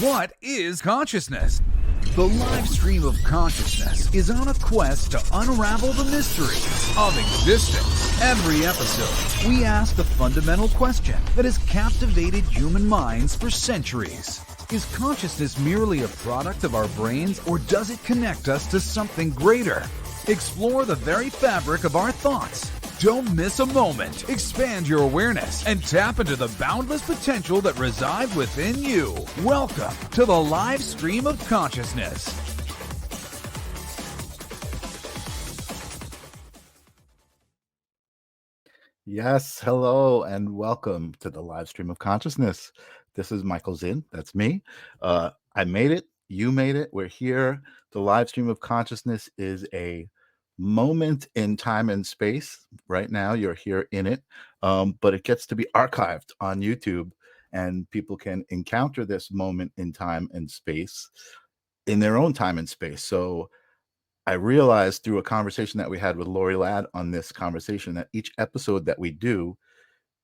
What is consciousness? The live stream of consciousness is on a quest to unravel the mystery of existence. Every episode, we ask the fundamental question that has captivated human minds for centuries. Is consciousness merely a product of our brains, or does it connect us to something greater? Explore the very fabric of our thoughts. Don't miss a moment. Expand your awareness and tap into the boundless potential that resides within you. Welcome to the live stream of consciousness. Yes, hello, and welcome to the live stream of consciousness. This is Michael Zinn. That's me. I made it. You made it. We're here. The live stream of consciousness is a moment in time and space. Right now, you're here in it, but it gets to be archived on YouTube, and people can encounter this moment in time and space in their own time and space. So I realized through a conversation that we had with Lori Ladd on this conversation that each episode that we do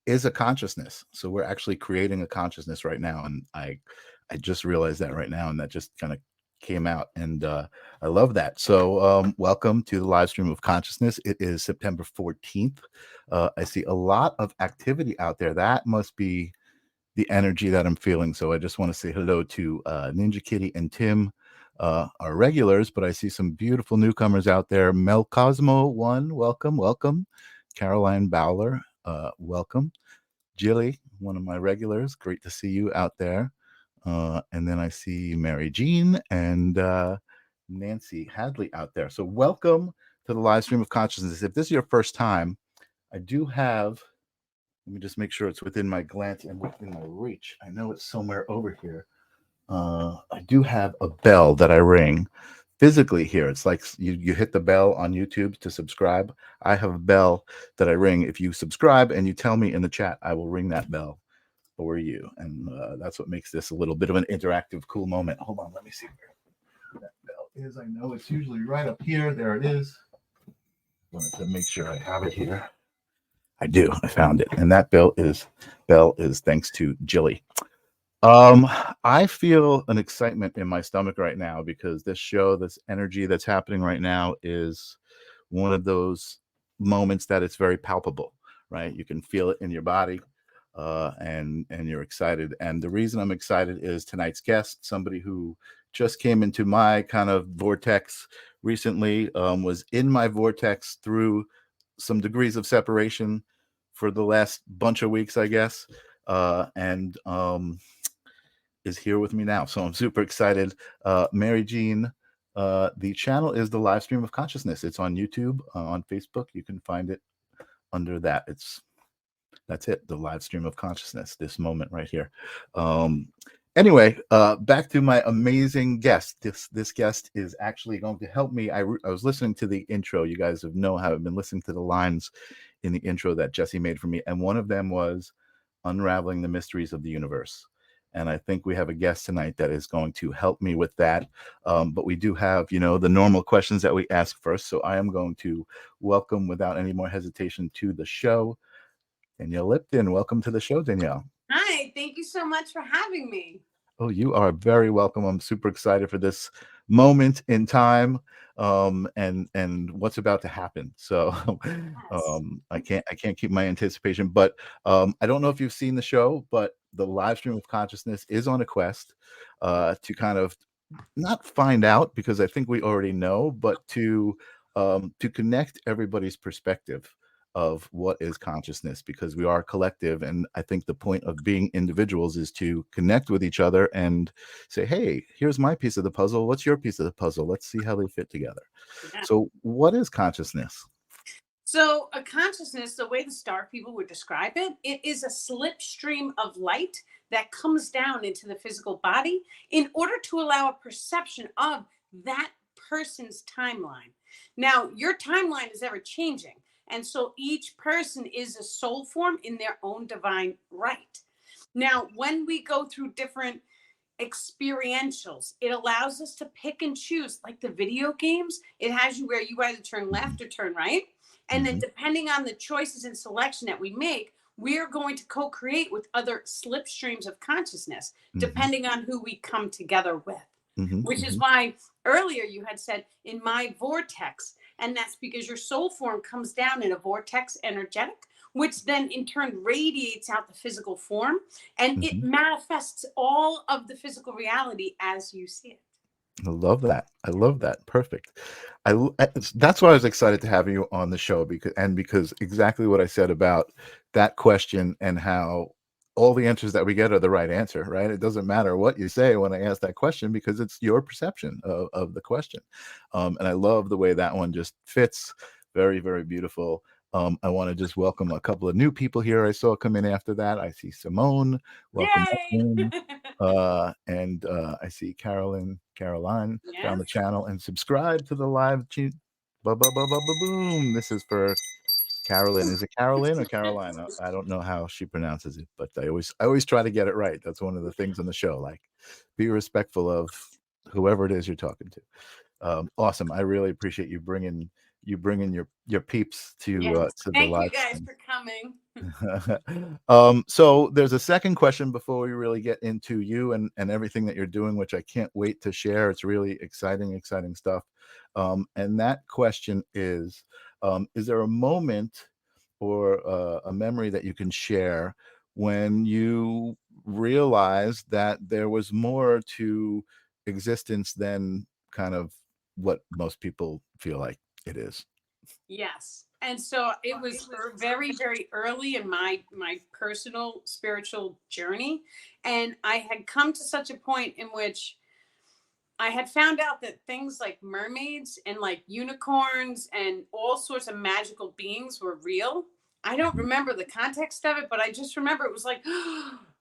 is a consciousness. So we're actually creating a consciousness right now. And I just realized that right now, and that just kind of came out. And I love that. So welcome to the live stream of consciousness. It is September 14th. I see a lot of activity out there. That must be the energy that I'm feeling. So I just want to say hello to Ninja Kitty and Tim, our regulars, but I see some beautiful newcomers out there. Mel Cosmo 1, welcome. Caroline Bowler, welcome. Jilly, one of my regulars, great to see you out there. And then I see Mary Jean and Nancy Hadley out there. So welcome to the live stream of consciousness. If this is your first time, I do have, let me just make sure it's within my glance and within my reach. I know it's somewhere over here. I do have a bell that I ring physically here. It's like you hit the bell on YouTube to subscribe. I have a bell that I ring. If you subscribe and you tell me in the chat, I will ring that bell for you. And that's what makes this a little bit of an interactive, cool moment. Hold on, let me see where that bell is. I know it's usually right up here. There it is. Wanted to make sure I have it here. I do. I found it. And that bell is thanks to Jilly. I feel an excitement in my stomach right now because this show, this energy that's happening right now is one of those moments that it's very palpable, right? You can feel it in your body, and you're excited. And the reason I'm excited is tonight's guest, somebody who just came into my kind of vortex recently, was in my vortex through some degrees of separation for the last bunch of weeks, I guess, and is here with me now. So I'm super excited. Mary Jean, the channel is the live stream of consciousness. It's on YouTube, on Facebook. You can find it under that. That's it, the live stream of consciousness, this moment right here. Anyway, back to my amazing guest. This guest is actually going to help me. I was listening to the intro. You guys have been listening to the lines in the intro that Jesse made for me. And one of them was unraveling the mysteries of the universe. And I think we have a guest tonight that is going to help me with that. But we do have, the normal questions that we ask first. So I am going to welcome, without any more hesitation, to the show, Danielle Lipton. Welcome to the show, Danielle. Hi, thank you so much for having me. Oh, you are very welcome. I'm super excited for this moment in time, and what's about to happen. So I can't keep my anticipation, but I don't know if you've seen the show, but the live stream of consciousness is on a quest to kind of not find out, because I think we already know, but to connect everybody's perspective of what is consciousness, because we are collective. And I think the point of being individuals is to connect with each other and say, hey, here's my piece of the puzzle. What's your piece of the puzzle? Let's see how they fit together. Yeah. So what is consciousness? So a consciousness, the way the star people would describe it, it is a slipstream of light that comes down into the physical body in order to allow a perception of that person's timeline. Now, your timeline is ever changing. And so each person is a soul form in their own divine right. Now, when we go through different experientials, it allows us to pick and choose. Like the video games, it has you where you either turn left or turn right. And then depending on the choices and selection that we make, we are going to co-create with other slipstreams of consciousness, Mhm. depending on who we come together with. Mhm. Which is Mhm. why earlier you had said in my vortex, and that's because your soul form comes down in a vortex energetic, which then in turn radiates out the physical form, and it Mhm. manifests all of the physical reality as you see it. I love that. I love that. Perfect. That's why I was excited to have you on the show, because exactly what I said about that question, and how all the answers that we get are the right answer, right? It doesn't matter what you say when I ask that question, because it's your perception of the question. And I love the way that one just fits. Very, very beautiful. I want to just welcome a couple of new people here I saw come in after that. I see Simone. Welcome back Yay! in. And I see Caroline found Yes. the channel and subscribe to the live boom. This is for Carolyn. Is it Carolyn or Carolina? I don't know how she pronounces it, but I always try to get it right. That's one of the things on the show. Like, be respectful of whoever it is you're talking to. Awesome. I really appreciate you bringing your peeps Yes. to the Thank you live guys stream. for coming. So there's a second question before we really get into you and everything that you're doing, which I can't wait to share. It's really exciting stuff. And that question is there a moment or a memory that you can share when you realized that there was more to existence than kind of what most people feel like it is? Yes. And so it was very, very early in my personal spiritual journey. And I had come to such a point in which I had found out that things like mermaids and like unicorns and all sorts of magical beings were real. I don't Mhm. remember the context of it, but I just remember it was like,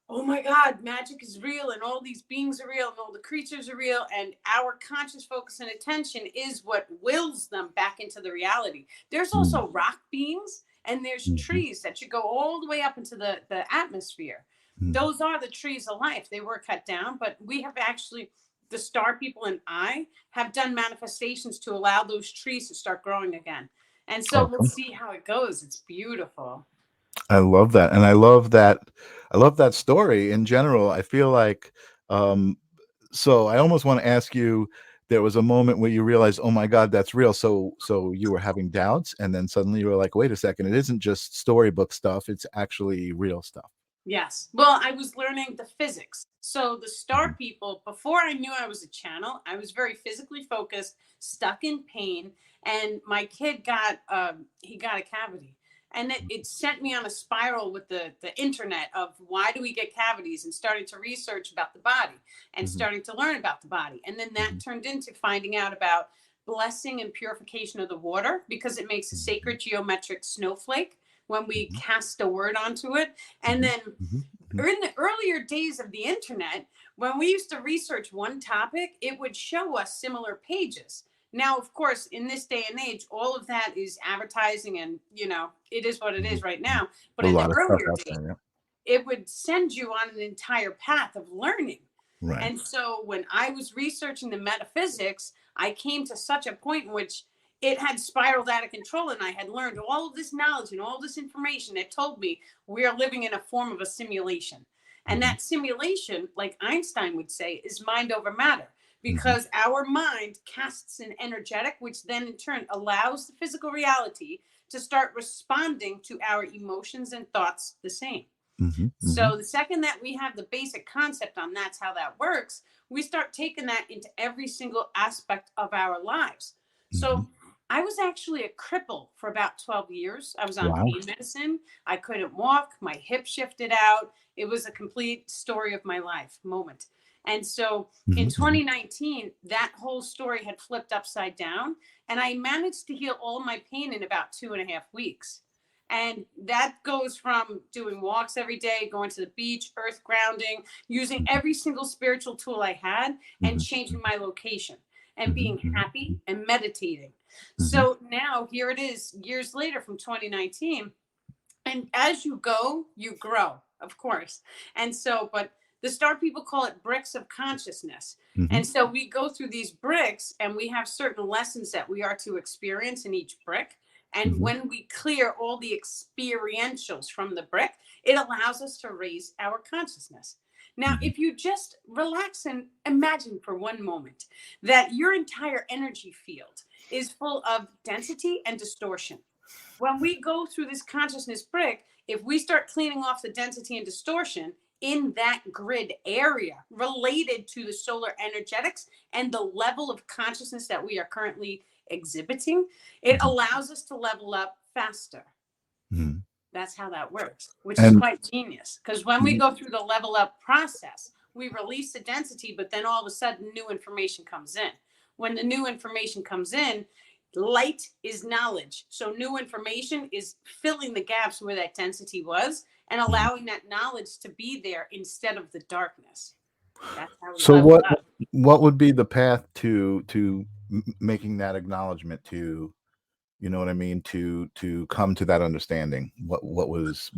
oh my God, magic is real, and all these beings are real, and all the creatures are real, and our conscious focus and attention is what wills them back into the reality. There's Mhm. also rock beings, and there's Mhm. trees that should go all the way up into the atmosphere. Mhm. Those are the trees of life. They were cut down, but we have actually, the star people and I have done manifestations to allow those trees to start growing again. And so Awesome. let's see how it goes. It's beautiful. I love that. And I love that story in general. I feel like um so I almost want to ask you, there was a moment where you realized, oh my God, that's real. So you were having doubts, and then suddenly you were like, wait a second, it isn't just storybook stuff, it's actually real stuff. Yes. Well, I was learning the physics. So the star Mhm. people, before I knew I was a channel, I was very physically focused, stuck in pain, and my kid got he got a cavity. And it sent me on a spiral with the internet of why do we get cavities, and starting to research about the body and Mhm. starting to learn about the body. And then that Mhm. turned into finding out about blessing and purification of the water, because it makes a Mhm. sacred geometric snowflake when we Mhm. cast a word onto it. And Mhm. then Mhm. Mhm. in the earlier days of the internet, when we used to research one topic, it would show us similar pages. Now, of course, in this day and age, all of that is advertising, and it is what it is Mhm. right Mhm. now. But A in the lot of stuff earlier out days, there, yeah. it would send you on an entire path of learning. Right. And so when I was researching the metaphysics, I came to such a point in which it had spiraled out of control, and I had learned all of this knowledge and all this information that told me we are living in a form of a simulation. And Mhm. that simulation, like Einstein would say, is mind over matter, Mhm. because our mind casts an energetic, which then in turn allows the physical reality to start responding to our emotions and thoughts the same. Mhm. Mhm. So the second that we have the basic concept on that's how that works, we start taking that into every single aspect of our lives. Mhm. So I was actually a cripple for about 12 years. I was on Wow. pain medicine. I couldn't walk. My hip shifted out. It was a complete story of my life moment. And so in Mhm. Mhm. 2019, that whole story had flipped upside down. And I managed to heal all my pain in about 2.5 weeks. And that goes from doing walks every day, going to the beach, earth grounding, using Mhm. every single spiritual tool I had, and Mhm. changing my location and Mhm. being happy Mhm. and meditating. Mhm. So now here it is, years later from 2019. And as you go, you grow, of course. And so, but the star people call it bricks of consciousness. Mhm. And so we go through these bricks, and we have certain lessons that we are to experience in each brick. And when we clear all the experientials from the brick, it allows us to raise our consciousness. Now, if you just relax and imagine for one moment that your entire energy field is full of density and distortion. When we go through this consciousness brick, if we start cleaning off the density and distortion in that grid area related to the solar energetics and the level of consciousness that we are currently exhibiting, it allows us to level up faster. That's how that works, which is quite genius. Because when we go through the level up process, we release the density, but then all of a sudden new information comes in. When the new information comes in, light is knowledge. So new information is filling the gaps where that density was and allowing that knowledge to be there instead of the darkness. That's how we So level up. what would be the path to making that acknowledgement, to, you know what I mean, to come to that understanding? What was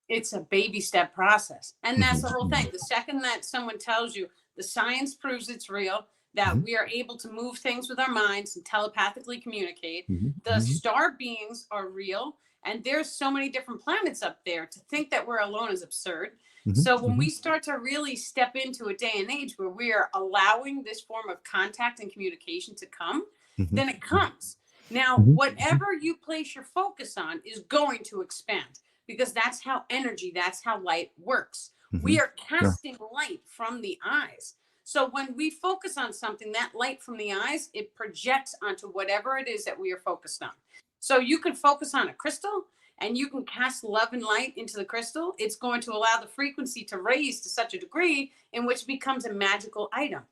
It's a baby step process. And that's the whole thing. The second that someone tells you the science proves it's real, that we are able to move things with our minds and telepathically communicate, the star beings are real, and there's so many different planets up there, to think that we're alone is absurd. So when we start to really step into a day and age where we are allowing this form of contact and communication to come, then it comes. Now, whatever you place your focus on is going to expand, because that's how energy, that's how light works. We are casting light from the eyes. So when we focus on something, that light from the eyes, it projects onto whatever it is that we are focused on. So you can focus on a crystal and you can cast love and light into the crystal. It's going to allow the frequency to raise to such a degree in which it becomes a magical item.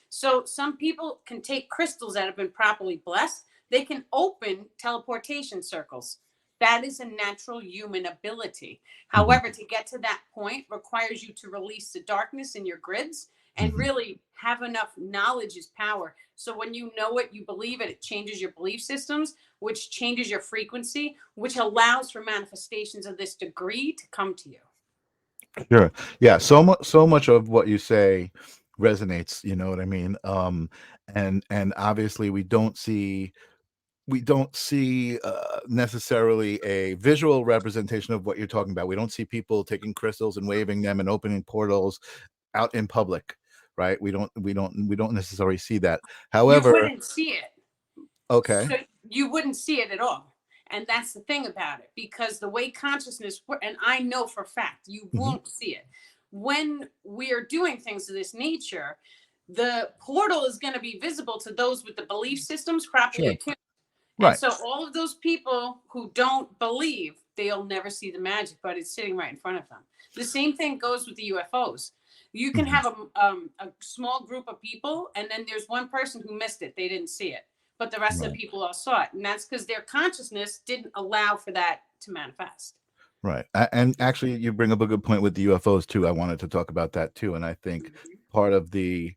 So some people can take crystals that have been properly blessed. They can open teleportation circles. That is a natural human ability. However, to get to that point requires you to release the darkness in your grids and really have enough knowledge is power. So when you know it, you believe it, it changes your belief systems, which changes your frequency, which allows for manifestations of this degree to come to you. Sure. Yeah. So much of what you say resonates, you know what I mean? And obviously we don't see necessarily a visual representation of what you're talking about. We don't see people taking crystals and waving them and opening portals out in public, right? We don't necessarily see that. However, you wouldn't see it. Okay. So you wouldn't see it at all. And that's the thing about it, because the way consciousness works, and I know for a fact, you won't see it. When we are doing things of this nature, the portal is going to be visible to those with the belief systems properly attuned. Right. And so all of those people who don't believe, they'll never see the magic, but it's sitting right in front of them. The same thing goes with the UFOs. You can have a small group of people, and then there's one person who missed it. They didn't see it, but the rest of the people all saw it. And that's because their consciousness didn't allow for that to manifest. Right. And actually, you bring up a good point with the UFOs too. I wanted to talk about that too. And I think part of the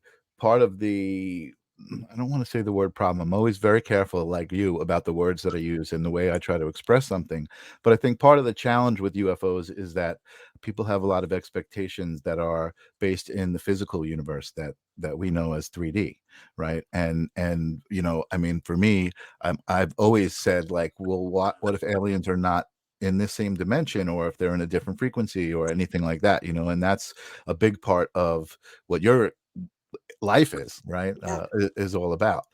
I don't want to say the word problem. I'm always very careful, like you, about the words that I use and the way I try to express something. But I think part of the challenge with UFOs is that people have a lot of expectations that are based in the physical universe that we know as 3D, right? And you know, I mean, for me, I've always said, like, well, what if aliens are not in this same dimension, or if they're in a different frequency or anything like that, you know? And that's a big part of what your life is, right? Is all about,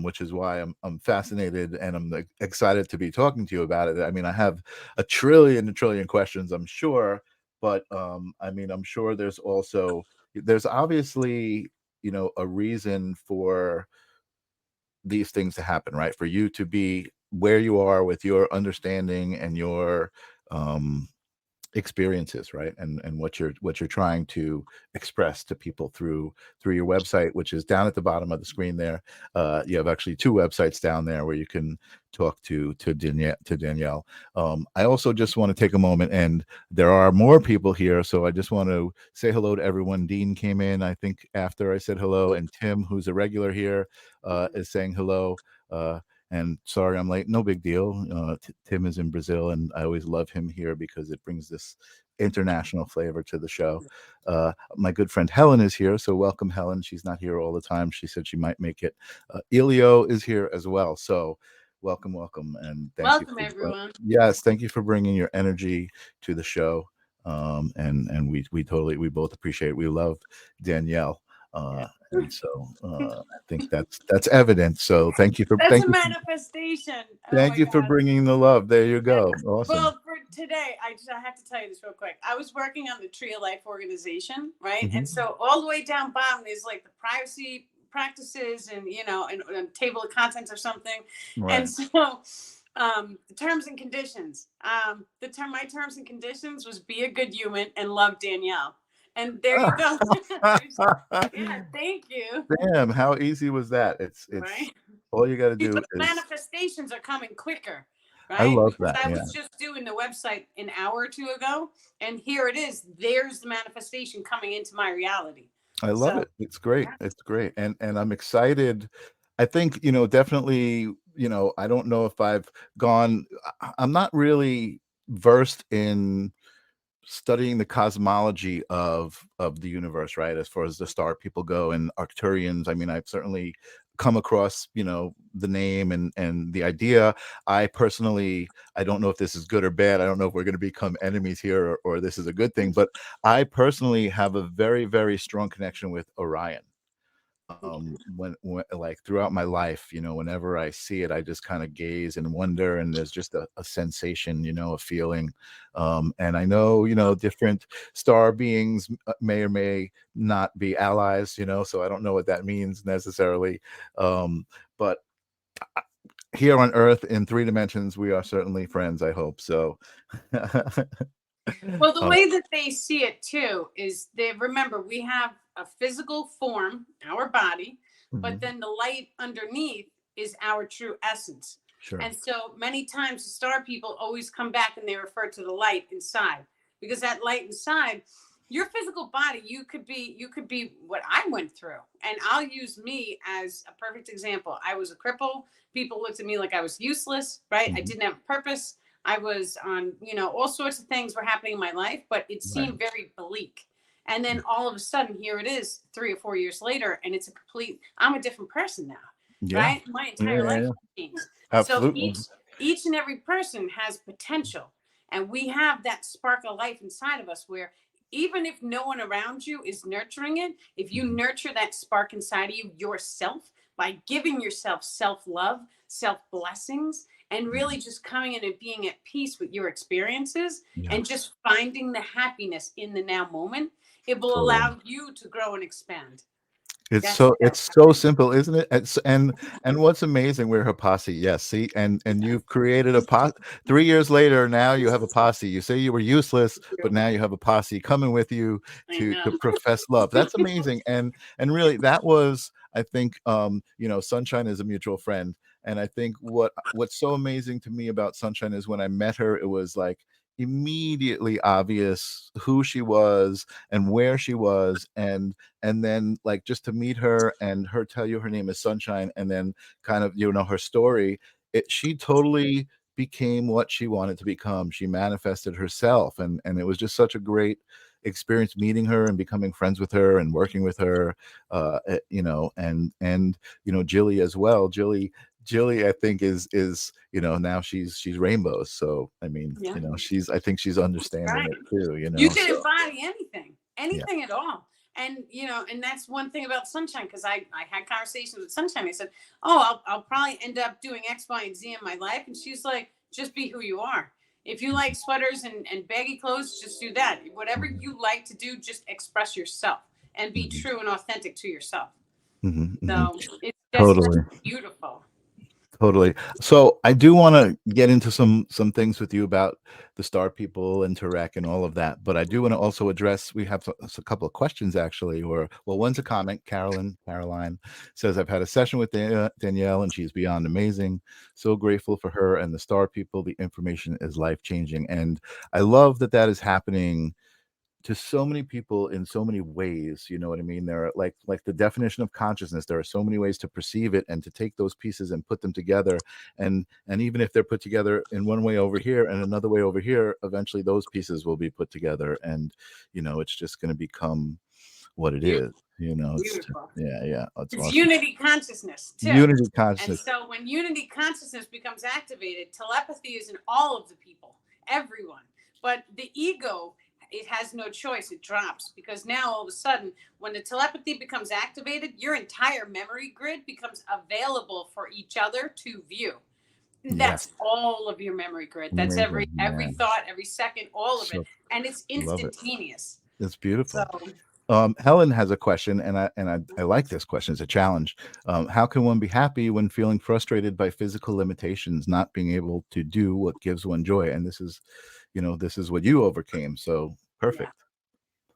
which is why I'm fascinated and I'm excited to be talking to you about it. I mean, I have a trillion questions, I'm sure, but I mean, I'm sure there's obviously, you know, a reason for these things to happen, right? For you to be where you are with your understanding and your experiences, right? And what you're trying to express to people through your website, which is down at the bottom of the screen there. You have actually two websites down there where you can talk to Danielle. I also just want to take a moment, and there are more people here, so I just want to say hello to everyone. Dean came in, I think, after I said hello, and Tim, who's a regular here, is saying hello. And sorry I'm late. No big deal. Tim is in Brazil, and I always love him here because it brings this international flavor to the show. My good friend Helen is here, so welcome, Helen. She's not here all the time. She said she might make it. Elio is here as well. So welcome, and thank you Welcome, for everyone. yes, thank you for bringing your energy to the show. And we both appreciate it. We love Danielle. And so I think that's evident. So thank you for That's a manifestation. Oh my God. bringing the love. There you go. Yeah. Awesome. Well, for today, I have to tell you this real quick. I was working on the Tree of Life organization, right? And so all the way down bottom is like the privacy practices and, and table of contents or something. Right. And so the terms and conditions. My terms and conditions was be a good human and love Danielle. And there you go. Yeah, thank you. Damn, how easy was that? It's Right? all you got to do But is manifestations are coming quicker, right? I love because that. I Yeah. was just doing the website an hour or two ago, and here it is. There's the manifestation coming into my reality. I love it. It's great. Yeah. It's great. And I'm excited. I think, definitely, I don't know if I've gone I'm not really versed in studying the cosmology of the universe, right? As far as the star people go and Arcturians. I mean, I've certainly come across, the name and the idea. I personally, I don't know if this is good or bad. I don't know if we're going to become enemies here or this is a good thing, but I personally have a very, very strong connection with Orion. When like throughout my life, whenever I see it, I just kind of gaze and wonder, and there's just a sensation, a feeling. And I know, different star beings may or may not be allies, so I don't know what that means necessarily. But here on Earth in 3 dimensions, we are certainly friends, I hope so. Well, the way that they see it too is remember we have a physical form, our body, but then the light underneath is our true essence. Sure. And so many times the star people always come back and they refer to the light inside, because that light inside your physical body, you could be what I went through. And I'll use me as a perfect example. I was a cripple. People looked at me like I was useless, right? I didn't have a purpose. I was on, all sorts of things were happening in my life, but it seemed very bleak. And then all of a sudden, here it is 3 or 4 years later, and I'm a different person now, right? My entire life has changed. Absolutely. So each and every person has potential, and we have that spark of life inside of us where even if no one around you is nurturing it, if you nurture that spark inside of you yourself by giving yourself self-love, self-blessings, and really just coming in and being at peace with your experiences and just finding the happiness in the now moment, it will allow you to grow and expand. It's so simple, isn't it? And what's amazing, we're her posse. Yes, see, and you've created a posse. 3 years later, now you have a posse. You say you were useless, but now you have a posse coming with you to profess love. That's amazing. And really, that was, I think, Sunshine is a mutual friend. And I think what's so amazing to me about Sunshine is when I met her, it was like immediately obvious who she was and where she was, and then like just to meet her and her tell you her name is Sunshine, and then kind of her story, she totally became what she wanted to become. She manifested herself, and it was just such a great experience meeting her and becoming friends with her and working with her, and Jilly as well. Jilly, I think is now she's rainbows. So I mean, I think she's understanding it too. You can embody anything at all. And and that's one thing about Sunshine, because I had conversations with Sunshine. I said, "Oh, I'll probably end up doing X, Y, and Z in my life," and she's like, "Just be who you are. If you like sweaters and baggy clothes, just do that. Whatever you like to do, just express yourself and be true and authentic to yourself." So it's just beautiful. Totally. So I do want to get into some things with you about the star people and Tarek and all of that, but I do want to also address, we have a couple of questions actually, one's a comment. Caroline says, I've had a session with Danielle and she's beyond amazing. So grateful for her and the star people. The information is life-changing. And I love that is happening to so many people in so many ways. You know what I mean? There are like the definition of consciousness. There are so many ways to perceive it and to take those pieces and put them together. And even if they're put together in one way over here and another way over here, eventually those pieces will be put together. And, it's just going to become what it is. It's Beautiful. that's It's awesome. unity consciousness too. Unity And consciousness. so when unity consciousness becomes activated, telepathy is in all of the people, everyone. But the ego, it has no choice. It drops because now all of a sudden, when the telepathy becomes activated, your entire memory grid becomes available for each other to view. That's all of your memory grid. That's every thought, every second, all of it. And it's instantaneous. It's beautiful. So, Helen has a question, and I like this question. It's a challenge. How can one be happy when feeling frustrated by physical limitations, not being able to do what gives one joy? And this is what you overcame. So perfect.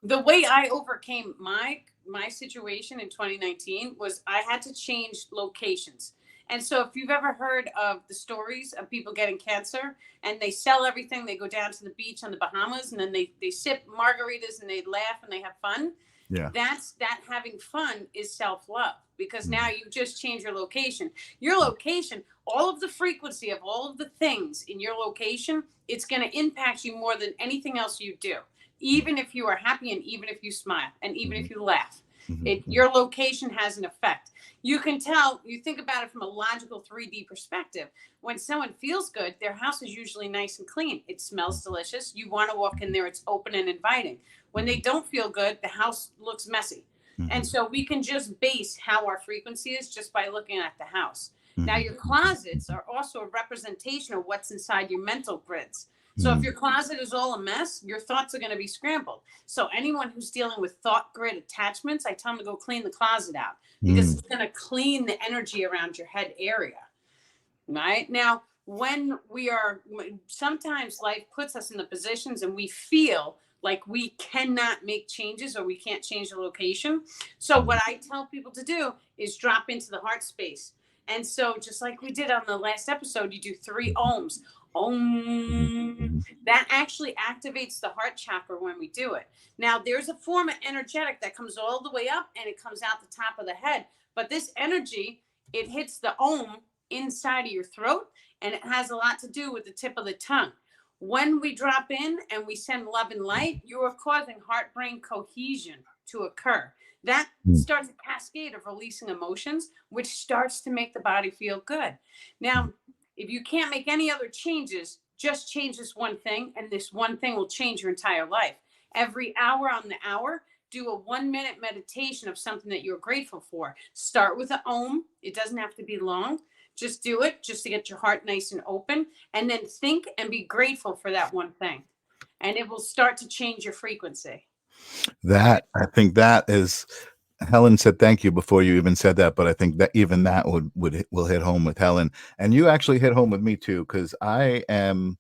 The way I overcame my situation in 2019 was I had to change locations. And so if you've ever heard of the stories of people getting cancer and they sell everything, they go down to the beach on the Bahamas and then they sip margaritas and they laugh and they have fun. Yeah. That having fun is self-love, because now you just change your location. Your location, all of the frequency of all of the things in your location, it's going to impact you more than anything else you do. Even if you are happy and even if you smile and even if you laugh, your location has an effect. You can tell, you think about it from a logical 3D perspective. When someone feels good, their house is usually nice and clean. It smells delicious. You want to walk in there. It's open and inviting. When they don't feel good, the house looks messy. And so we can just base how our frequency is just by looking at the house. Now, your closets are also a representation of what's inside your mental grids. So if your closet is all a mess, your thoughts are going to be scrambled. So anyone who's dealing with thought grid attachments, I tell them to go clean the closet out, because it's going to clean the energy around your head area. Right? Now, sometimes life puts us in the positions and we feel like we cannot make changes or we can't change the location. So what I tell people to do is drop into the heart space. And so just like we did on the last episode, you do 3 ohms. Om. That actually activates the heart chakra when we do it. Now, there's a form of energetic that comes all the way up and it comes out the top of the head. But this energy, it hits the om inside of your throat, and it has a lot to do with the tip of the tongue. When we drop in and we send love and light, you are causing heart-brain cohesion to occur. That starts a cascade of releasing emotions, which starts to make the body feel good. Now, if you can't make any other changes, just change this one thing, and this one thing will change your entire life. Every hour on the hour, do a 1-minute meditation of something that you're grateful for. Start with an om. It doesn't have to be long. Just do it just to get your heart nice and open, and then think and be grateful for that one thing. And it will start to change your frequency. I think that is, Helen said thank you before you even said that, but I think that even that will hit home with Helen. And you actually hit home with me too, because I am,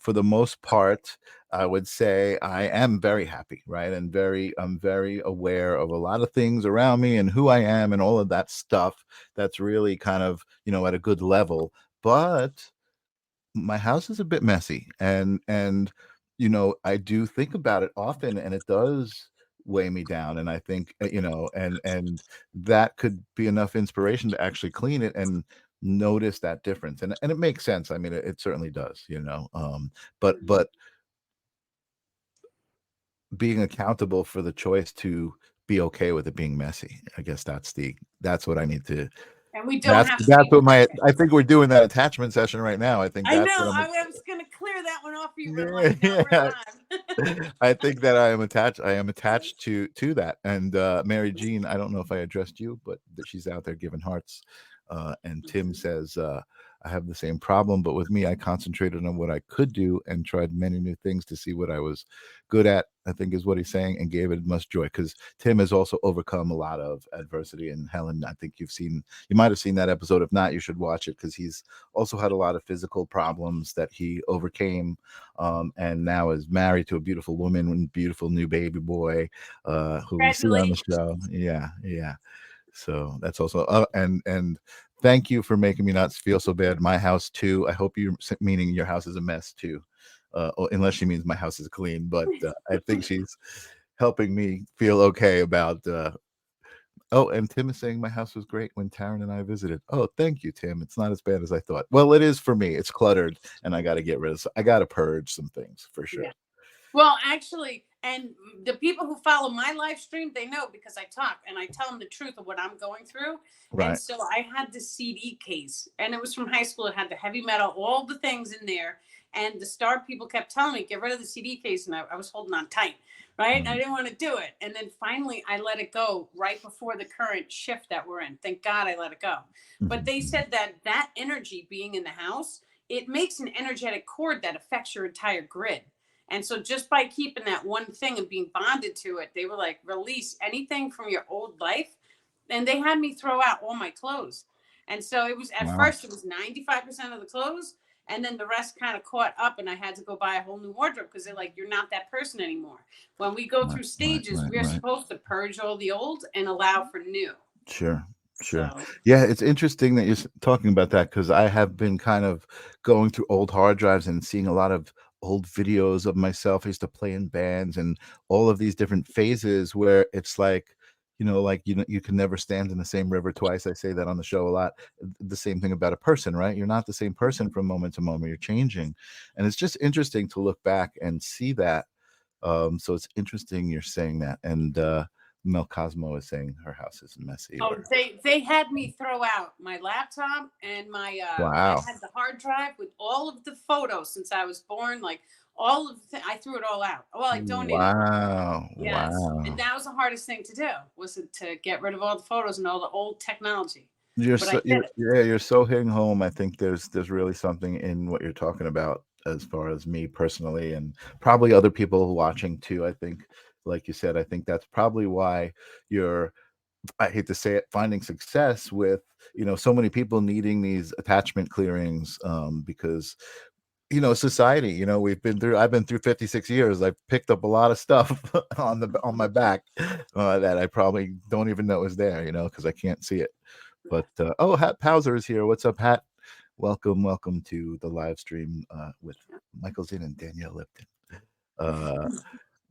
for the most part, I would say I am very happy, right? And I'm very aware of a lot of things around me and who I am and all of that stuff. That's really kind of, at a good level. But my house is a bit messy, and I do think about it often, and it does weigh me down. And I think, and that could be enough inspiration to actually clean it and notice that difference. And it makes sense. I mean, it certainly does, but being accountable for the choice to be okay with it being messy. I guess that's what I need to. And we don't have to. That's what I think we're doing that attachment session right now. I think I know. I was going to clear that one off for you. I think that I am attached to that. And Mary Jean, I don't know if I addressed you, but she's out there giving hearts. And Tim says, I have the same problem, but with me, I concentrated on what I could do and tried many new things to see what I was good at, I think is what he's saying, and gave it much joy, because Tim has also overcome a lot of adversity. And Helen, I think you might have seen that episode. If not, you should watch it, because he's also had a lot of physical problems that he overcame, and now is married to a beautiful woman and beautiful new baby boy who we see on the show. Yeah. So that's also and thank you for making me not feel so bad. My house too. I hope you're meaning your house is a mess too, unless she means my house is clean. But I think she's helping me feel okay about. And Tim is saying my house was great when Taryn and I visited. Oh, thank you, Tim. It's not as bad as I thought. Well, it is for me. It's cluttered, and I got to get rid of. I got to purge some things for sure. Yeah. Well, actually, And the people who follow my live stream, they know because I talk and I tell them the truth of what I'm going through. And Right. so I had the CD case, and it was from high school. It had the heavy metal, all the things in there. And the star people kept telling me, get rid of the CD case. And I was holding on tight, right? I didn't want to do it. And then finally I let it go right before the current shift that we're in. Thank God I let it go. But they said that energy being in the house, it makes an energetic cord that affects your entire grid. And so just by keeping that one thing and being bonded to it, they were like, release anything from your old life. And they had me throw out all my clothes. And so it was at first, it was 95% of the clothes. And then the rest kind of caught up, and I had to go buy a whole new wardrobe because they're like, you're not that person anymore. When we go through stages, we're supposed to purge all the old and allow for new. Sure. So, Yeah, it's interesting that you're talking about that, because I have been kind of going through old hard drives and seeing a lot of old videos of myself. I used to play in bands and all of these different phases where it's like, you can never stand in the same river twice. I say that on the show a lot. The same thing about a person, right? You're not the same person from moment to moment. You're changing. And it's just interesting to look back and see that. So it's interesting you're saying that. And Mel Cosmo is saying her house is messy. oh, they had me throw out my laptop and my Wow. I had the hard drive with all of the photos since I was born, like all of I threw it all out. Well, I donated. Wow. Yes, Wow. and that was the hardest thing to do, was to get rid of all the photos and all the old technology. You're But so I did it. you're so hitting home. I think there's really something in what you're talking about, as far as me personally, and probably other people watching too. I think, like you said, I think that's probably why you're, I hate to say it, finding success with, so many people needing these attachment clearings, because society, I've been through 56 years. I've picked up a lot of stuff on my back, that I probably don't even know is there, because I can't see it. But Hat Powser is here. What's up, Hat? Welcome to the live stream with Michael Zinn and Danielle Lipton.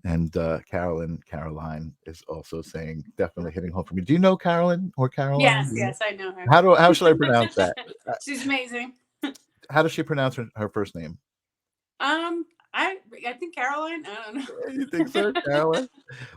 And Caroline is also saying, definitely hitting home for me. Do you know Carolyn or Caroline? Yes, I know her. How should I pronounce that? She's amazing. How does she pronounce her first name? I think Caroline. I don't know. You think so, Caroline?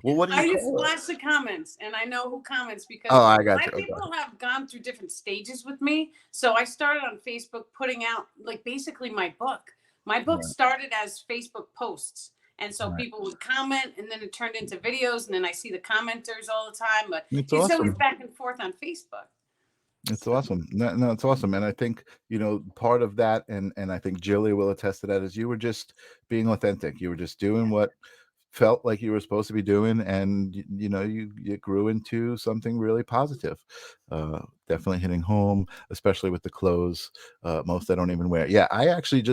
Well, what do you I just call her? watch the comments, and I know who comments because I got my you. Okay. people have gone through different stages with me. So I started on Facebook putting out like basically my book. My book started as Facebook posts. And so people would comment, and then it turned into videos, and then I see the commenters all the time. But It's it's awesome. always back and forth on Facebook. It's awesome. No, it's awesome. And I think, part of that, and I think Jilly will attest to that, is you were just being authentic. You were just doing what felt like you were supposed to be doing, and you grew into something really positive. Definitely hitting home, especially with the clothes. Most I don't even wear. Yeah, I actually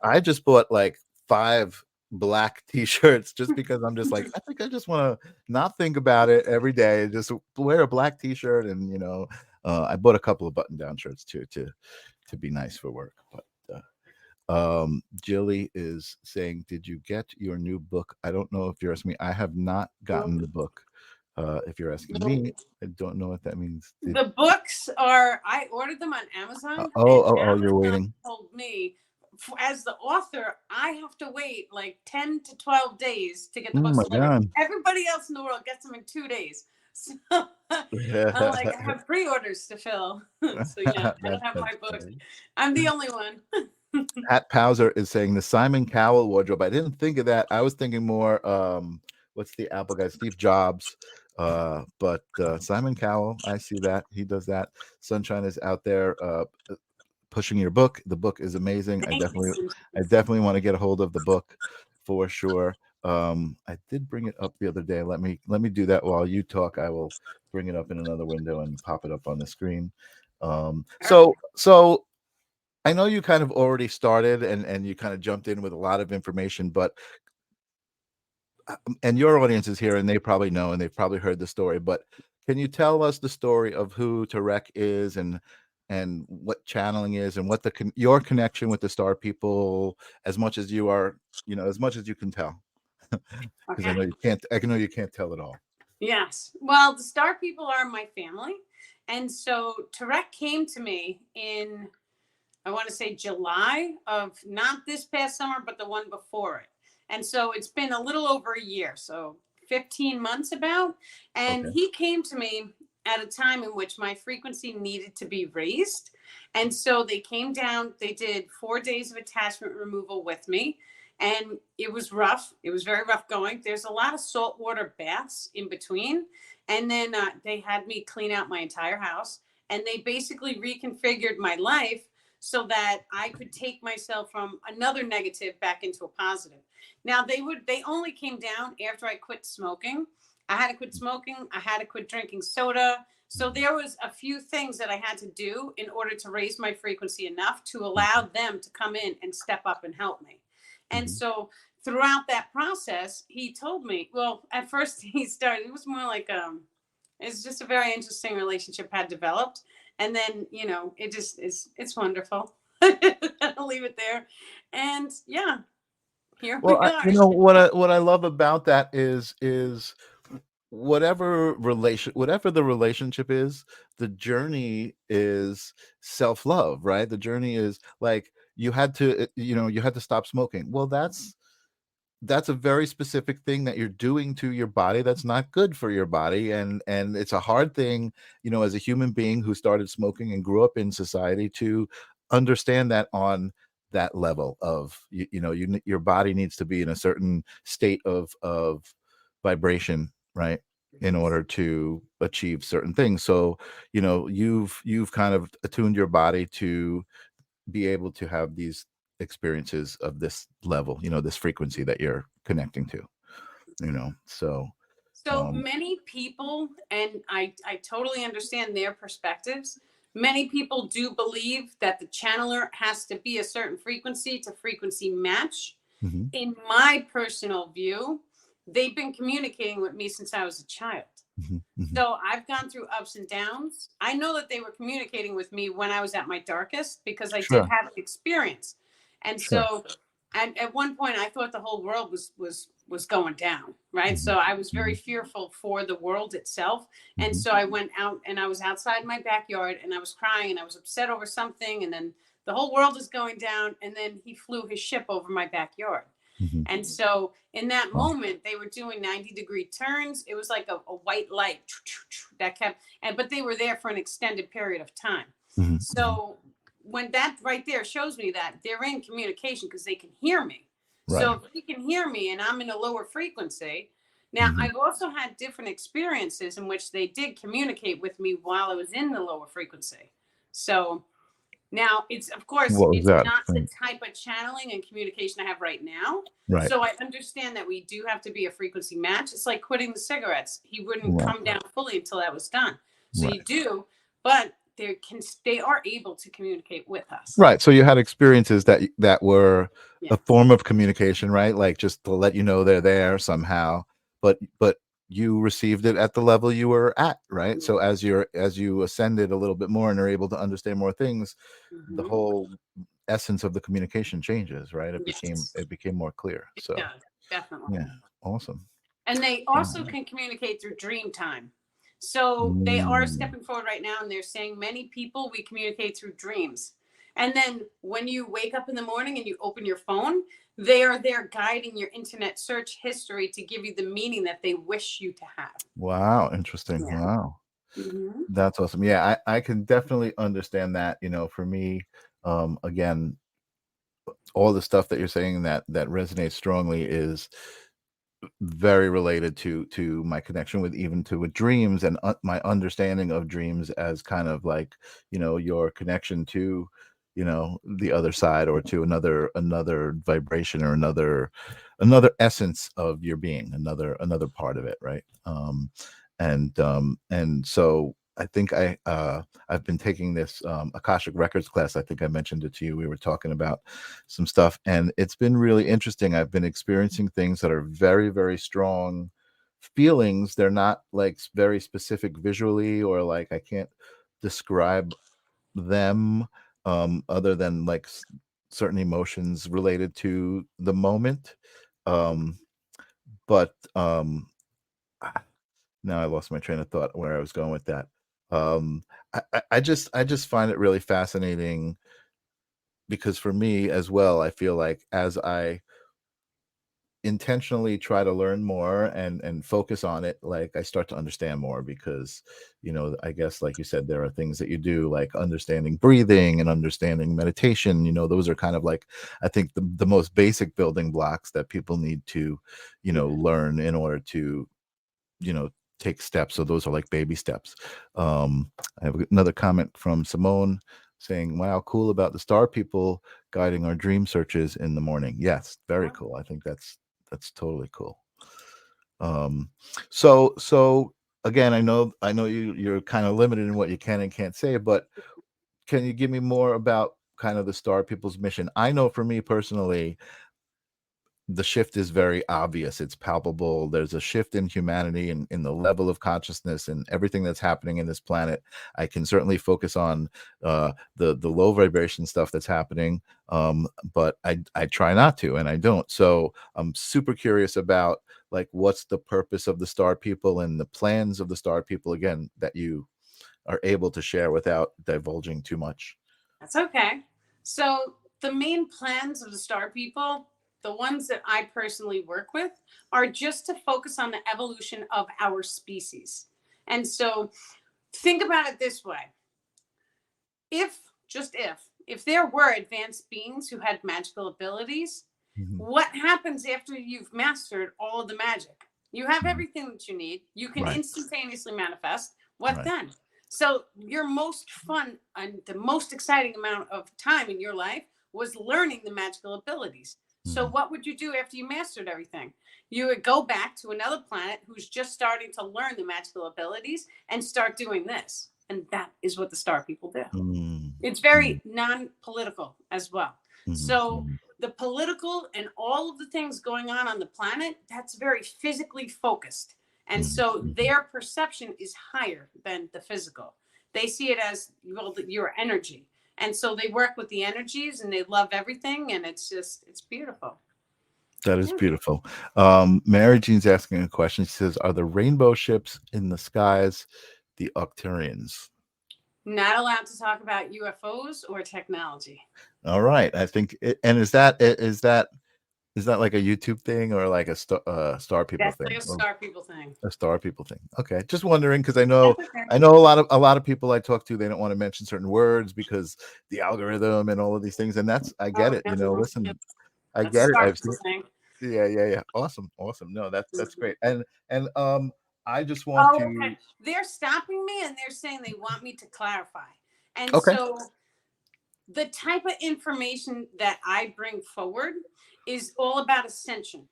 I just bought like 5 black t-shirts just because I'm just like, I think I just want to not think about it every day, just wear a black t-shirt. And I bought a couple of button-down shirts too, to be nice for work. But Jilly is saying, did you get your new book? I don't know if you're asking me. I have not gotten the book. If you're asking me, I don't know what that means. The books I ordered them on Amazon. You're waiting. Told me, as the author, I have to wait like 10 to 12 days to get the books delivered. Everybody else in the world gets them in 2 days. So I'm like, I have pre-orders to fill. So yeah, I don't have my books. I'm the only one. Hat Powser is saying the Simon Cowell wardrobe. I didn't think of that. I was thinking more, what's the Apple guy? Steve Jobs. But Simon Cowell, I see that. He does that. Sunshine is out there pushing your book. The book is amazing. I definitely want to get a hold of the book for sure. I did bring it up the other day. Let me do that while you talk. I will bring it up in another window and pop it up on the screen. So I know you kind of already started and you kind of jumped in with a lot of information, but and your audience is here and they probably know and they've probably heard the story, but can you tell us the story of who Tarek is and what channeling is and what your connection with the star people, as much as you are, as much as you can tell? Because I know you can't tell it all. Yes. Well, the star people are my family. And so Tarek came to me in, I want to say July of not this past summer, but the one before it. And so it's been a little over a year, so 15 months about. And Okay. he came to me at a time in which my frequency needed to be raised. And so they came down, they did 4 days of attachment removal with me. And it was rough. It was very rough going. There's a lot of saltwater baths in between. And then they had me clean out my entire house. And they basically reconfigured my life so that I could take myself from another negative back into a positive. Now they only came down after I quit smoking. I had to quit smoking. I had to quit drinking soda. So there was a few things that I had to do in order to raise my frequency enough to allow them to come in and step up and help me. And so throughout that process, he told me, well, at first he started, it was more like, it's just a very interesting relationship had developed. And then, you know, it just is, it's wonderful. I'll leave it there. And yeah, here we are. You know, what I love about that is whatever the relationship is, the journey is self-love, right? The journey is like you had to stop smoking. Well, that's a very specific thing that you're doing to your body that's not good for your body, and it's a hard thing, you know, as a human being who started smoking and grew up in society, to understand that on that level of your body needs to be in a certain state of vibration, right, in order to achieve certain things. So, you know, you've kind of attuned your body to be able to have these experiences of this level, you know, this frequency that you're connecting to, you know. So Many people, and I totally understand their perspectives. Many people do believe that the channeler has to be a certain frequency to frequency match. In my personal view, they've been communicating with me since I was a child. So I've gone through ups and downs. I know that they were communicating with me when I was at my darkest, because I did have an experience. And so at one point I thought the whole world was going down, right? So I was very fearful for the world itself. And so I went out and I was outside my backyard and I was crying and I was upset over something. And then the whole world is going down. And then he flew his ship over my backyard. And so in that moment, they were doing 90-degree turns. It was like a white light that kept, but they were there for an extended period of time. So when that right there shows me that they're in communication because they can hear me. So if they can hear me and I'm in a lower frequency. Now, I've also had different experiences in which they did communicate with me while I was in the lower frequency. So now it's, of course, it's not the type of channeling and communication I have right now. So I understand that we do have to be a frequency match. It's like quitting the cigarettes. He wouldn't come down fully until that was done. So you do, but they are able to communicate with us. Right. So you had experiences that were a form of communication, right? Like just to let you know they're there somehow, but you received it at the level you were at, right? So as you ascended a little bit more and are able to understand more things, the whole essence of the communication changes, right? It became more clear. So definitely. Yeah, awesome. And they also can communicate through dream time. So they are stepping forward right now and they're saying many people, we communicate through dreams. And then when you wake up in the morning and you open your phone, they are there guiding your internet search history to give you the meaning that they wish you to have. Wow. Interesting. Wow. That's awesome. Yeah, I can definitely understand that. You know, for me, again, all the stuff that you're saying that resonates strongly is very related to my connection with dreams and my understanding of dreams as kind of like, you know, your connection to, you know, the other side, or to another vibration, or another essence of your being, another part of it, right? And so I think I've been taking this Akashic Records class. I think I mentioned it to you. We were talking about some stuff, and it's been really interesting. I've been experiencing things that are very, very strong feelings. They're not like very specific visually, or like I can't describe them other than like certain emotions related to the moment. But now I lost my train of thought where I was going with that. I just find it really fascinating, because for me as well, I feel like as I intentionally try to learn more and focus on it, like I start to understand more, because I guess, like you said, there are things that you do, like understanding breathing and understanding meditation. Those are kind of like, I think, the most basic building blocks that people need to learn in order to take steps. So those are like baby steps. I have another comment from Simone saying, wow, cool about the star people guiding our dream searches in the morning. Yes, very cool. I think that's totally cool. So again, I know you're kind of limited in what you can and can't say, but can you give me more about kind of the star people's mission? I know for me personally, the shift is very obvious. It's palpable. There's a shift in humanity and in the level of consciousness and everything that's happening in this planet. I can certainly focus on the low vibration stuff that's happening, but I try not to, and I don't. So I'm super curious about, like, what's the purpose of the star people and the plans of the star people, again, that you are able to share without divulging too much. That's okay. So the main plans of the star people, the ones that I personally work with, are just to focus on the evolution of our species. And so think about it this way. If there were advanced beings who had magical abilities, what happens after you've mastered all of the magic? You have everything that you need. You can instantaneously manifest. What then? So your most fun and the most exciting amount of time in your life was learning the magical abilities. So what would you do after you mastered everything? You would go back to another planet who's just starting to learn the magical abilities and start doing this. And that is what the star people do. It's very non-political as well. So the political and all of the things going on the planet, that's very physically focused. And so their perception is higher than the physical. They see it as, well, your energy. And so they work with the energies and they love everything. And it's beautiful. That is beautiful. Mary Jean's asking a question. She says, are the rainbow ships in the skies the Arcturians? Not allowed to talk about UFOs or technology. All right. I think and is that like a YouTube thing or like a star people That's thing? like a star people thing. A star people thing. Okay. Just wondering, because I know a lot of people I talk to, they don't want to mention certain words because the algorithm and all of these things. And I get it. Listen, I get it. I've seen. Yeah. Awesome. No, that's great. And I just want to. Okay. They're stopping me and they're saying they want me to clarify. And okay. So the type of information that I bring forward is all about ascension.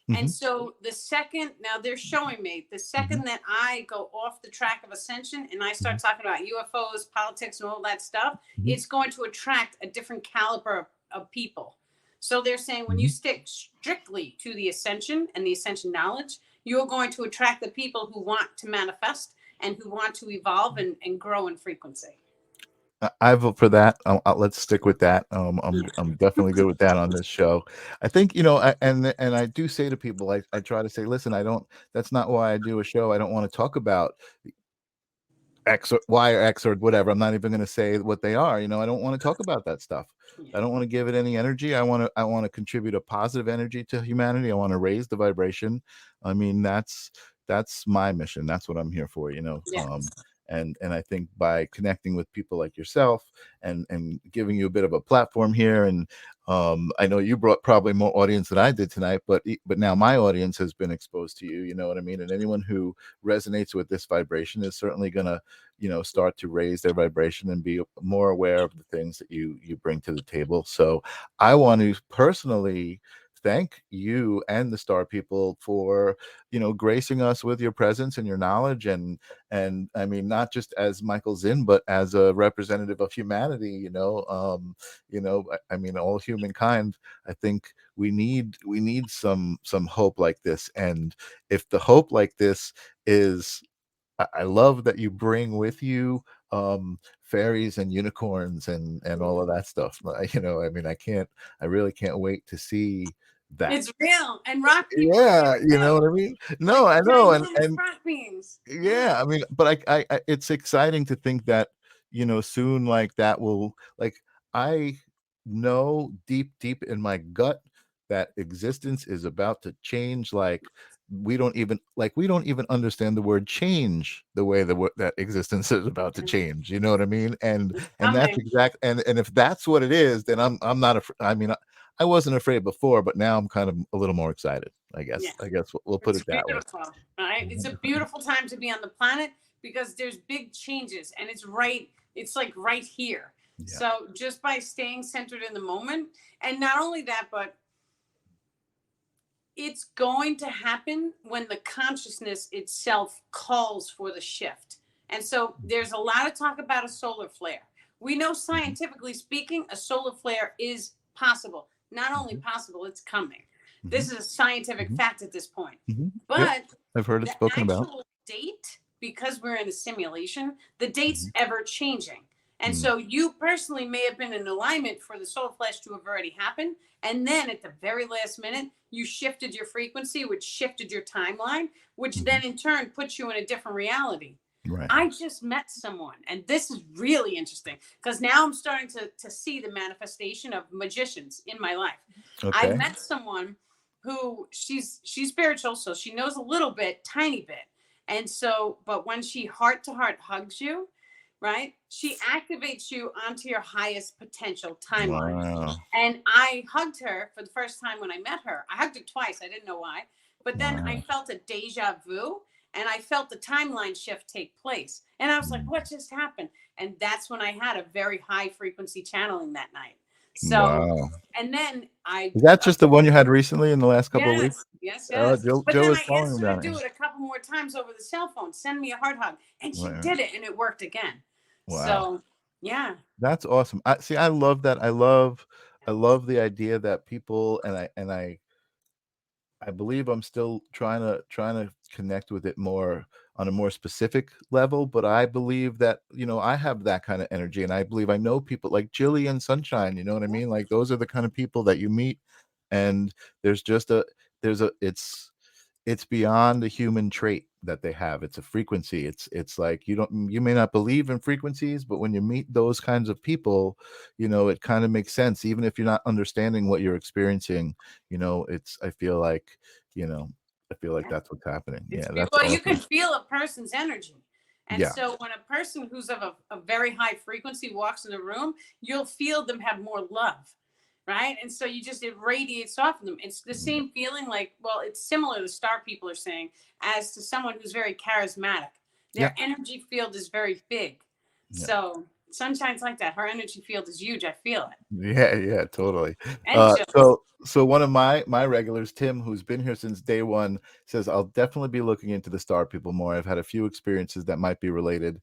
And so now they're showing me the second that I go off the track of ascension and I start talking about UFOs, politics, and all that stuff, it's going to attract a different caliber of people. So they're saying when you stick strictly to the ascension and the ascension knowledge, you're going to attract the people who want to manifest and who want to evolve and grow in frequency. I vote for that. Let's stick with that. I'm definitely good with that on this show. I think, and I do say to people, I try to say, listen, that's not why I do a show. I don't want to talk about X or Y or X or whatever. I'm not even going to say what they are. I don't want to talk about that stuff. I don't want to give it any energy. I want to contribute a positive energy to humanity. I want to raise the vibration. I mean, that's my mission. That's what I'm here for, Yes. And I think by connecting with people like yourself and giving you a bit of a platform here, and I know you brought probably more audience than I did tonight, but now my audience has been exposed to you. You know what I mean? And anyone who resonates with this vibration is certainly gonna, start to raise their vibration and be more aware of the things that you bring to the table. So I want to personally thank you and the star people for gracing us with your presence and your knowledge, and I mean, not just as Michael Zinn, but as a representative of humanity. I mean, all humankind. I think we need some hope like this, and if the hope like this is, I love that you bring with you fairies and unicorns and all of that stuff. I mean, I really can't wait to see that. It's real, and rock people. Yeah, you know what I mean? No, I know, and rock beings. yeah, I mean, but I it's exciting to think that soon, like, that will, like, I know deep in my gut that existence is about to change. Like we don't even understand the word change the way that existence is about to change. You know what I mean? And that's Coming. exact. And if that's what it is, then I'm not afraid. I mean, I wasn't afraid before, but now I'm kind of a little more excited. I guess. Yeah. We'll put It's it that way. beautiful, right? It's a beautiful time to be on the planet because there's big changes, and it's like right here. Yeah. So just by staying centered in the moment, and not only that, but it's going to happen when the consciousness itself calls for the shift. And so there's a lot of talk about a solar flare. We know scientifically speaking, a solar flare is possible. Not only possible, it's coming. This is a scientific fact at this point. But yep. I've heard it spoken about. The actual date, because we're in a simulation, the date's ever changing. And so you personally may have been in alignment for the solar flash to have already happened. And then at the very last minute, you shifted your frequency, which shifted your timeline, which then in turn puts you in a different reality. Right. I just met someone, and this is really interesting because now I'm starting to see the manifestation of magicians in my life. Okay. I met someone who she's spiritual, so she knows a little bit, tiny bit. And so, but when she heart to heart hugs you, right, she activates you onto your highest potential timeline. Wow. And I hugged her for the first time when I met her. I hugged her twice. I didn't know why. But then I felt a deja vu, and I felt the timeline shift take place. And I was like, what just happened? And that's when I had a very high frequency channeling that night. So, and then is that just the one you had recently in the last couple of weeks? Yes. Jill But then was I asked her about to do it a couple more times over the cell phone. Send me a heart hug. And she did it, and it worked again. Wow. So, yeah. That's awesome. I love that. I love the idea that people, and I believe I'm still trying to connect with it more on a more specific level, but I believe that, I have that kind of energy, and I believe I know people like Jilly and Sunshine, you know what I mean? Like those are the kind of people that you meet, and there's it's beyond a human trait that they have. It's a frequency. It's like you may not believe in frequencies, but when you meet those kinds of people, it kind of makes sense, even if you're not understanding what you're experiencing. I feel like that's what's happening. That's well, awesome. you can feel a person's energy. And so when a person who's of a very high frequency walks in the room, you'll feel them have more love. Right. And so it radiates off of them. It's the same feeling it's similar, the star people are saying, as to someone who's very charismatic. Their energy field is very big. Yeah. So Sunshine's like that. Her energy field is huge. I feel it. Yeah, totally. So one of my regulars, Tim, who's been here since day one, says, I'll definitely be looking into the star people more. I've had a few experiences that might be related.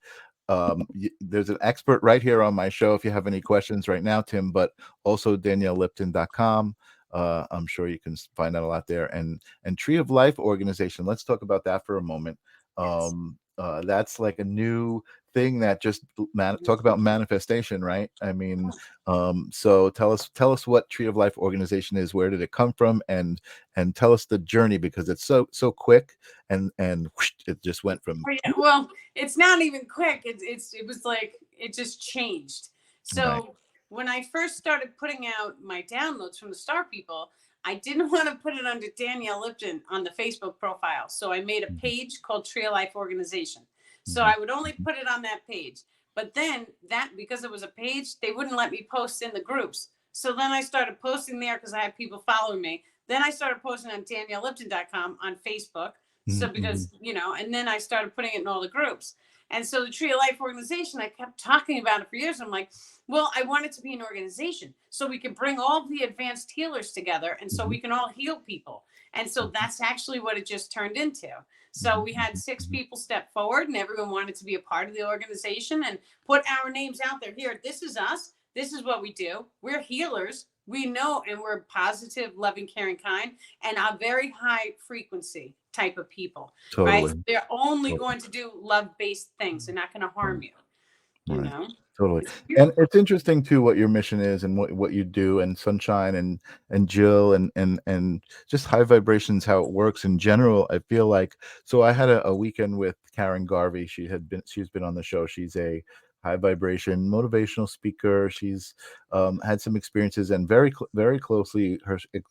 There's an expert right here on my show if you have any questions right now, Tim, but also DanielleLipton.com. I'm sure you can find out a lot there. And Tree of Life organization. Let's talk about that for a moment. That's like a new thing that just talk about manifestation, right? I mean, so tell us what Tree of Life organization is. Where did it come from? And tell us the journey, because it's so quick and whoosh, it just went from. Well, it's not even quick. It was like it just changed. So when I first started putting out my downloads from the star people, I didn't want to put it under Danielle Lipton on the Facebook profile. So I made a page called Tree of Life Organization. So I would only put it on that page. But then because it was a page, they wouldn't let me post in the groups. So then I started posting there because I had people following me. Then I started posting on DanielleLipton.com on Facebook. So because, and then I started putting it in all the groups. And so the Tree of Life organization, I kept talking about it for years. I'm like, well, I want it to be an organization so we can bring all the advanced healers together, and so we can all heal people. And so that's actually what it just turned into. So we had 6 people step forward, and everyone wanted to be a part of the organization and put our names out there. Here, this is us. This is what we do. We're healers. We know, and we're positive, loving, caring, kind, and a very high frequency type of people. Totally. Right? They're only going to do love-based things. They're not going to harm you. You know? Totally. And it's interesting too what your mission is and what you do, and Sunshine and Jill and just high vibrations, how it works in general. I feel like, so I had a weekend with Karen Garvey. She's been on the show. She's a high vibration motivational speaker. She's had some experiences, and very closely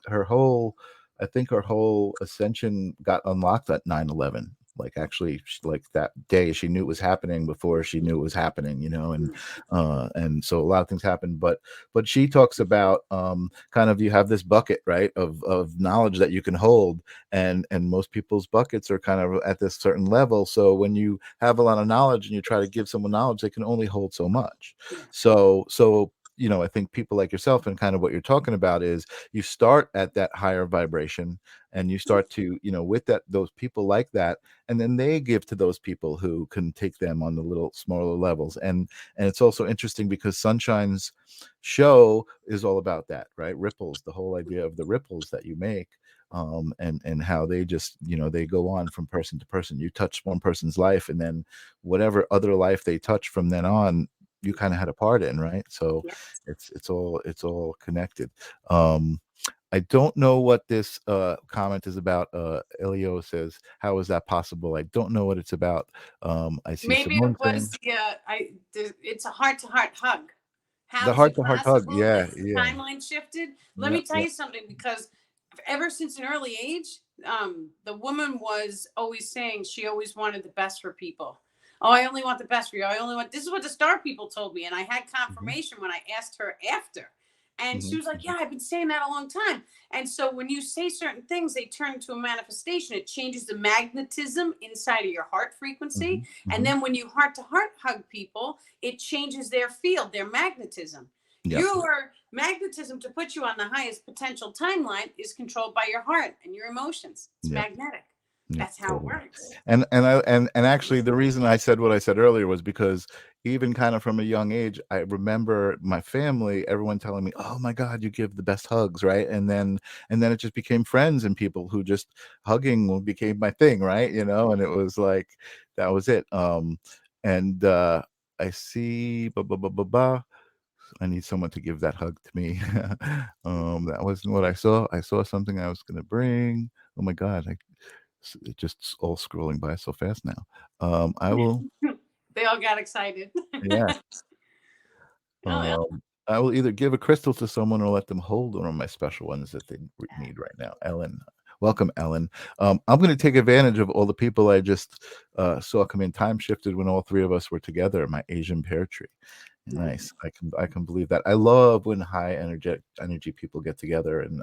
her whole, I think her whole ascension got unlocked at 9/11. Like actually, like that day, she knew it was happening before she knew it was happening, you know, and so a lot of things happened. But she talks about kind of, you have this bucket, right, of knowledge that you can hold, and most people's buckets are kind of at this certain level. So when you have a lot of knowledge and you try to give someone knowledge, they can only hold so much. So you know, I think people like yourself, and kind of what you're talking about, is you start at that higher vibration, and you start to, you know, with that, those people like that, and then they give to those people who can take them on the little smaller levels. And it's also interesting because Sunshine's show is all about that, right? Ripples, the whole idea of the ripples that you make, and how they just, you know, they go on from person to person. You touch one person's life, and then whatever other life they touch from then on, you kind of had a part in, right? So it's all connected. I don't know what this comment is about. Elio says, how is that possible? I don't know what it's about. I see Maybe Simone it was saying, it's a heart-to-heart hug. How the is it heart-to-heart hug. possible Yeah, that the yeah, timeline shifted? Let yeah, me tell yeah. you something, because ever since an early age, the woman was always saying she always wanted the best for people. Oh, I only want the best for you. I only want, this is what the star people told me. And I had confirmation when I asked her after. And she was like, yeah, I've been saying that a long time. And so when you say certain things, they turn into a manifestation. It changes the magnetism inside of your heart frequency. And then when you heart to heart hug people, it changes their field, their magnetism. Yep. Your magnetism to put you on the highest potential timeline is controlled by your heart and your emotions. It's magnetic. That's how it works. And actually, the reason I said what I said earlier was because even kind of from a young age, I remember my family, everyone telling me, "Oh my God, you give the best hugs," right? And then it just became friends, and people who just hugging became my thing, right? You know, and it was like that was it. And I see, I need someone to give that hug to me. That wasn't what I saw. I saw something I was going to bring. Oh my God, it just all scrolling by so fast now. I will. They all got excited. Yeah. I will either give a crystal to someone or let them hold one of my special ones that they need right now. Ellen, welcome, Ellen. I'm going to take advantage of all the people I just saw come in. Time shifted when all three of us were together. My Asian pear tree. Nice. I can believe that. I love when high energy people get together, and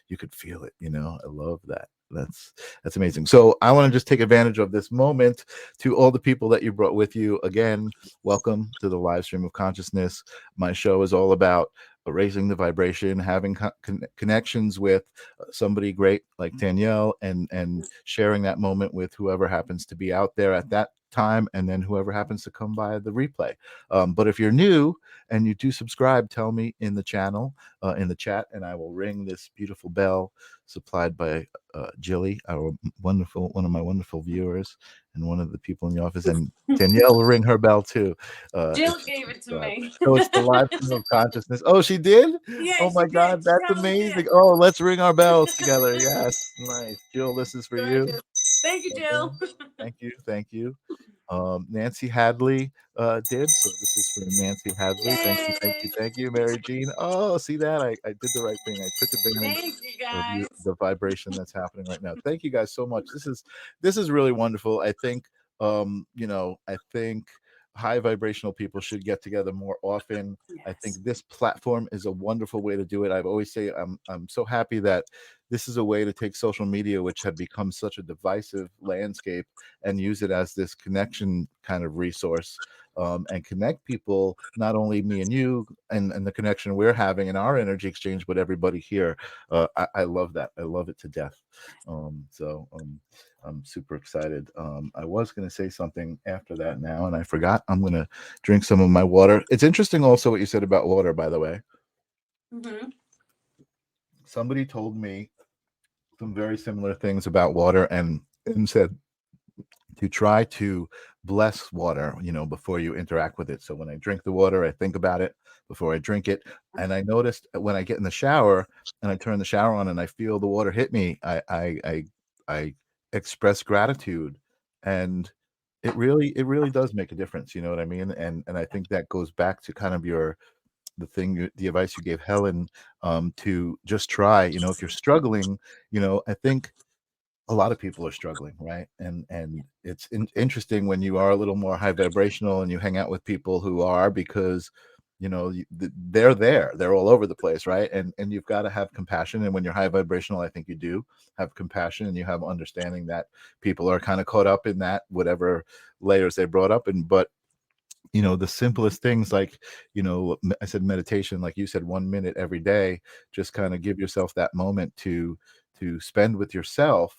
you could feel it. You know, I love that. That's amazing. So I want to just take advantage of this moment to all the people that you brought with you. Again, welcome to the live stream of consciousness. My show is all about raising the vibration, having connections with somebody great like Danielle, and sharing that moment with whoever happens to be out there at that time, and then whoever happens to come by the replay. But if you're new and you do subscribe, tell me in the channel, in the chat, and I will ring this beautiful bell supplied by Jilly, one of my wonderful viewers, and one of the people in the office. And Danielle will ring her bell too. Jill gave it to me. So it's the live stream of consciousness. Oh, she did? Yeah, oh my God, that's amazing. Did. Oh, let's ring our bells together. Yes, nice. Jill, this is for you. Thank you, Jill. Thank you. Nancy Hadley did. So this is for Nancy Hadley. Yay. Thank you, Mary Jean. Oh, see that? I did the right thing. I took advantage Thank you, guys. of the vibration that's happening right now. Thank you guys so much. This is really wonderful. I think I think high vibrational people should get together more often. Yes. I think this platform is a wonderful way to do it. I've always say I'm so happy that this is a way to take social media, which had become such a divisive landscape, and use it as this connection kind of resource, and connect people, not only me and you, and the connection we're having in our energy exchange, but everybody here. I love that. I love it to death. I'm super excited. I was going to say something after that now, and I forgot. I'm going to drink some of my water. It's interesting also what you said about water, by the way. Somebody told me some very similar things about water, and said to try to bless water, before you interact with it. So when I drink the water, I think about it before I drink it. And I noticed when I get in the shower and I turn the shower on and I feel the water hit me, I express gratitude, and it really does make a difference. You know what I mean? And I think that goes back to kind of the advice you gave Helen, to just try. You know, if you're struggling, you know, I think a lot of people are struggling, right? And it's interesting when you are a little more high vibrational and you hang out with people who are, because you know they're all over the place, right? And you've got to have compassion. And when you're high vibrational, I think you do have compassion, and you have understanding that people are kind of caught up in that whatever layers they brought up in. But you know, the simplest things, like, you know, I said meditation, like you said, 1 minute every day, just kind of give yourself that moment to spend with yourself,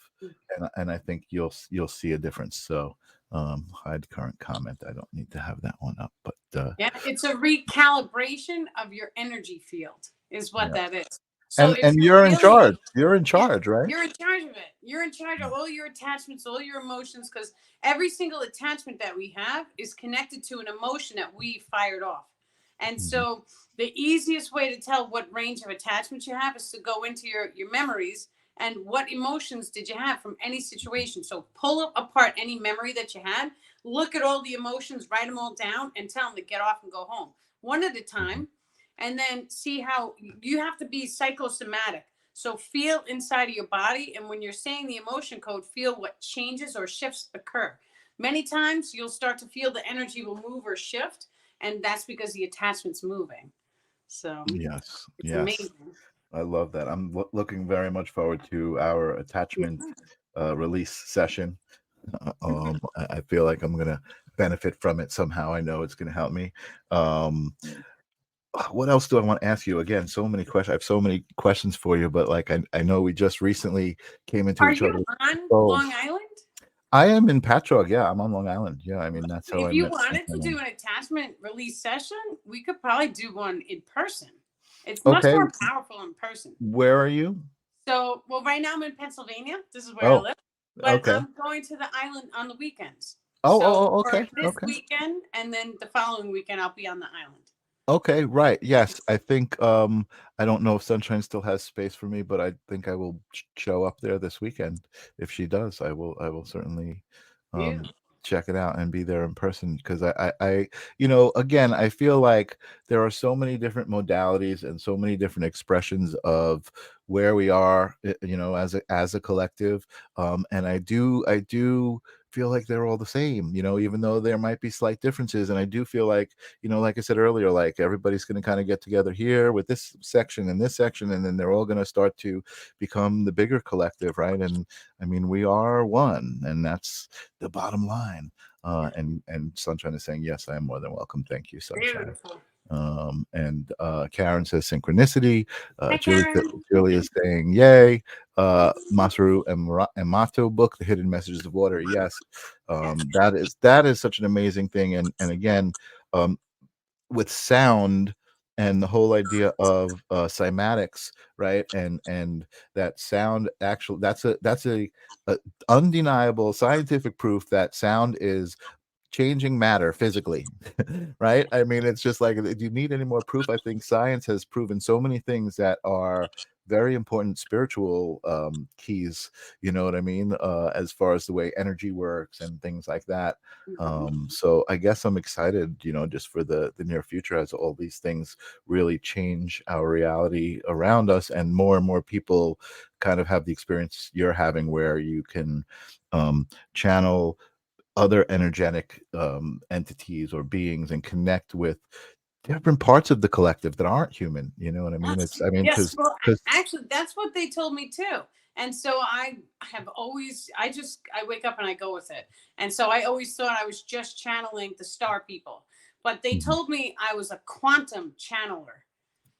and I think you'll see a difference. So hide current comment, I don't need to have that one up, but Yeah, it's a recalibration of your energy field is what yeah. that is. So if And you're you're in really, charge, yeah, right? you're in charge of it. You're in charge of all your attachments, all your emotions, because every single attachment that we have is connected to an emotion that we fired off. And Mhm. so the easiest way to tell what range of attachments you have is to go into your memories and what emotions did you have from any situation. So pull apart any memory that you had, look at all the emotions, write them all down, and tell them to get off and go home one at a Mhm. time. And then see how you have to be psychosomatic. So feel inside of your body. And when you're saying the emotion code, feel what changes or shifts occur. Many times you'll start to feel the energy will move or shift. And that's because the attachment's moving. So Yes, it's yes, amazing. I love that. I'm looking very much forward to our Yeah. attachment release session. I feel like I'm gonna benefit from it somehow. I know it's gonna help me. Um, what else do I want to ask you? Again, so many questions. I have so many questions for you, but like I know we just recently came into Are each you other's on souls. Long Island? I am in Patchogue. Yeah, I'm on Long Island. Yeah, I mean that's how If I you met wanted to Sunshine. do an attachment release session, we could probably do one in person. It's much Okay, more powerful in person. where are you? So, well, right now I'm in Pennsylvania. This is where I Oh, live, but okay. I'm going to the island on the weekends. So Oh, for okay, this okay. weekend and then the following weekend, I'll be on the island. Okay, right. Yes, I think I don't know if Sunshine still has space for me, but I think I will show up there this weekend. If she does, I will certainly Yeah. um check it out and be there in person, because I you know, again, I feel like there are so many different modalities and so many different expressions of where we are, you know, as a collective, and I do feel like they're all the same, you know, even though there might be slight differences. And I do feel like, you know, like I said earlier, like everybody's going to kind of get together here with this section and this section, and then they're all going to start to become the bigger collective, right? And I mean, we are one, and that's the bottom line. And Sunshine is saying, yes, I am more than welcome. Thank you, Sunshine. Beautiful. And Karen says synchronicity. Hi, Julie, Karen. Julie is saying yay. Masaru and Mato book, The Hidden Messages of Water. Yes, Yes. that is such an amazing thing. And again, um, with sound and the whole idea of cymatics, right? And that sound, actually, that's a undeniable scientific proof that sound is changing matter physically. Right? I mean, it's just like, do you need any more proof? I think science has proven so many things that are very important spiritual keys, you know what I mean, as far as the way energy works and things like that. Mhm. So I guess I'm excited, you know, just for the near future, as all these things really change our reality around us, and more people kind of have the experience you're having, where you can channel other energetic entities or beings and connect with different parts of the collective that aren't human. You know what I mean? Yes. It's, I mean, Yes. because Well, because actually, that's what they told me too. And so I have always, I wake up and I go with it. And so I always thought I was just channeling the star people, but they Mhm. told me I was a quantum channeler.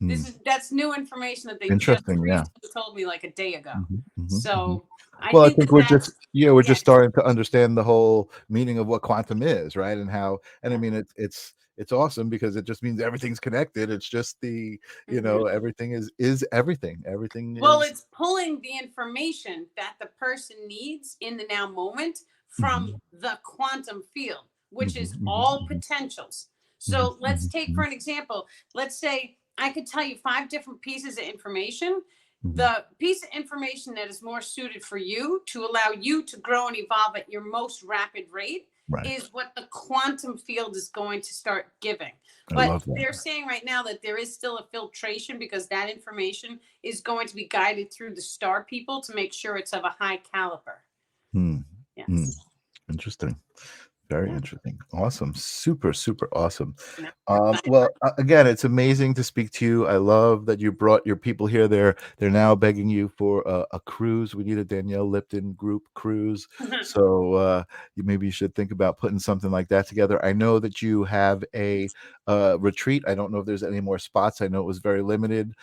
Mm. That's new information that they just Interesting. Yeah. recently told me like a day ago. Mhm. So I Well, I think think that we're that's, just, yeah, we're yeah. just starting to understand the whole meaning of what quantum is, right? And how, and I mean, it's awesome, because it just means everything's connected. It's just the, you Mhm. know, everything is everything. Everything Well, is. it's pulling the information that the person needs in the now moment from Mhm, the quantum field, which mhm, is mhm, all mhm, potentials. mhm, So let's mhm, take for mhm, an example. Let's say I could tell you 5 different pieces of information. mhm, The piece of information that is more suited for you to allow you to grow and evolve at your most rapid rate Right. is what the quantum field is going to start giving. I But love that. they're saying right now that there is still a filtration because that information is going to be guided through the star people to make sure it's of a high caliber. Hmm. Hmm. Yes. Interesting. Very interesting. Awesome. Super, super awesome. Yeah. Well, again, it's amazing to speak to you. I love that you brought your people here. They're now begging you for a cruise. We need a Danielle Lipton group cruise. So maybe you should think about putting something like that together. I know that you have a retreat. I don't know if there's any more spots. I know it was very limited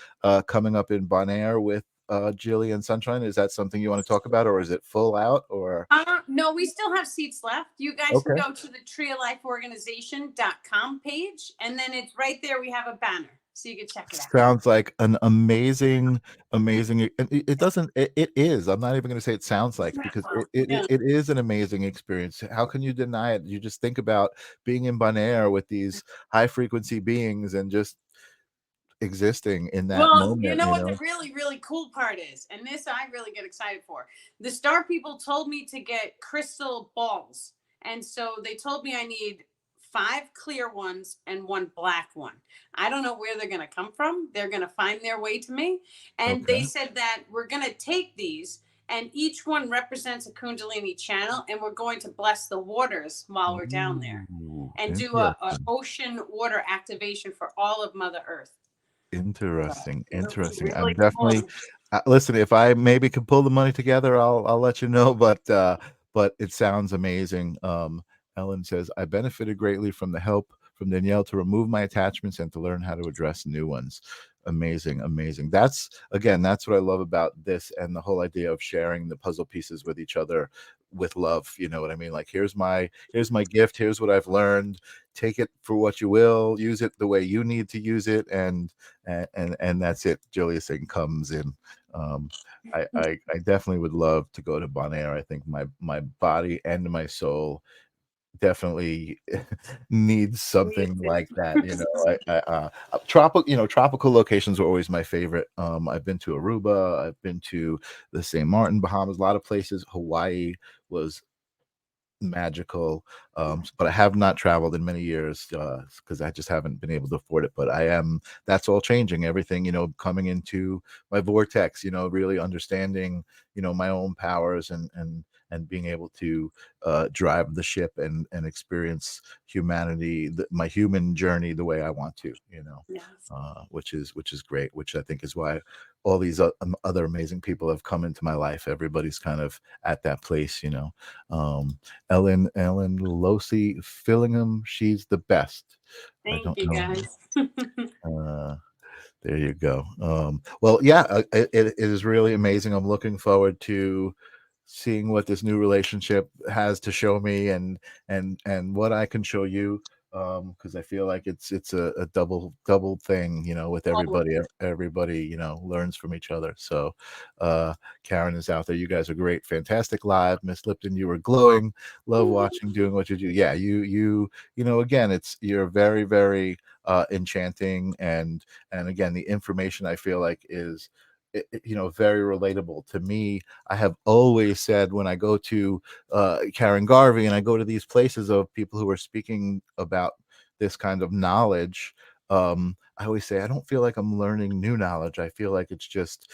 coming up in Bonaire with Jillian Sunshine. Is that something you want to talk about, or is it full out? Or No, we still have seats left. You guys can go to the treeoflifeorganization.com page, and then it's right there. We have a banner, so you can check it out. Sounds like an amazing. It doesn't. It is. I'm not even going to say it sounds like, because it is an amazing experience. How can you deny it? You just think about being in Bonaire with these high frequency beings and just existing in that moment. You know what the really, really cool part is, and this I really get excited for. The star people told me to get crystal balls, and so they told me I need 5 clear ones and 1 black one. I don't know where they're going to come from. They're going to find their way to me, and they said that we're going to take these, and each one represents a Kundalini channel, and we're going to bless the waters while we're down there, and do a ocean water activation for all of Mother Earth. Interesting. Really I'm definitely listen, if I maybe can pull the money together, I'll let you know, but it sounds amazing. Ellen says, I benefited greatly from the help from Danielle to remove my attachments and to learn how to address new ones. Amazing. That's what I love about this, and the whole idea of sharing the puzzle pieces with each other with love. You know what I mean? Like, here's my gift, here's what I've learned, take it for what you will, use it the way you need to use it, and that's it. Julia Singh comes in. I definitely would love to go to Bonaire. I think my body and my soul definitely needs something like that. Tropical locations are always my favorite. I've been to Aruba, I've been to the St. Martin, Bahamas, a lot of places. Hawaii was magical, but I have not traveled in many years because I just haven't been able to afford it. But that's all changing. Everything, coming into my vortex, really understanding, my own powers, and being able to drive the ship and experience humanity, my human journey, the way I want to, which is great, which I think is why all these other amazing people have come into my life. Everybody's kind of at that place, Ellen Losi Fillingham, she's the best. Thank you, guys. There you go. Well, yeah, it is really amazing. I'm looking forward to seeing what this new relationship has to show me, and what I can show you, because I feel like it's a double thing, with everybody. Everybody, learns from each other. So Karen is out there. You guys are great. Fantastic live. Miss Lipton, you were glowing. Love watching, doing what you do. Yeah, you again, you're very, very enchanting, and again, the information I feel like is very relatable to me. I have always said, when I go to Karen Garvey and I go to these places of people who are speaking about this kind of knowledge, I always say, I don't feel like I'm learning new knowledge. I feel like it's just,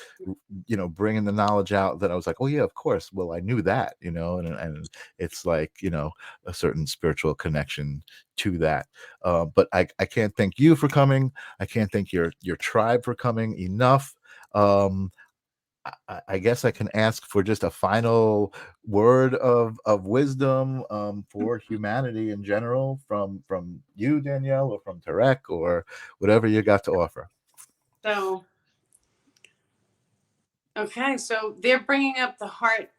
bringing the knowledge out that I was like, oh yeah, of course. Well, I knew that, and it's like, a certain spiritual connection to that. But I can't thank you for coming. I can't thank your tribe for coming enough. I guess I can ask for just a final word of wisdom for humanity in general from you, Danielle, or from Tarek, or whatever you got to offer. So they're bringing up the heart.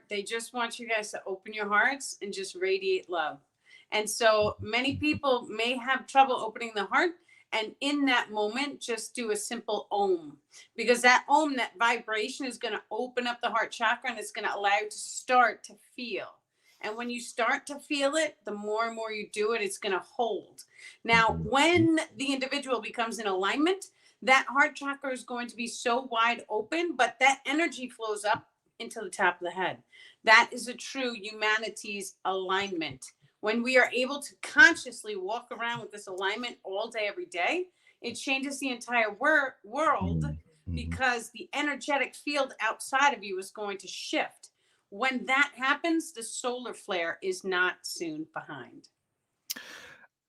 They just want you guys to open your hearts and just radiate love. And so many people may have trouble opening the heart. And in that moment, just do a simple Om, because that Om, that vibration, is going to open up the heart chakra, and it's going to allow you to start to feel. And when you start to feel it, the more and more you do it, it's going to hold. Now, when the individual becomes in alignment, that heart chakra is going to be so wide open, but that energy flows up into the top of the head. That is a true humanity's alignment. When we are able to consciously walk around with this alignment all day, every day, it changes the entire world because the energetic field outside of you is going to shift. When that happens, the solar flare is not soon behind.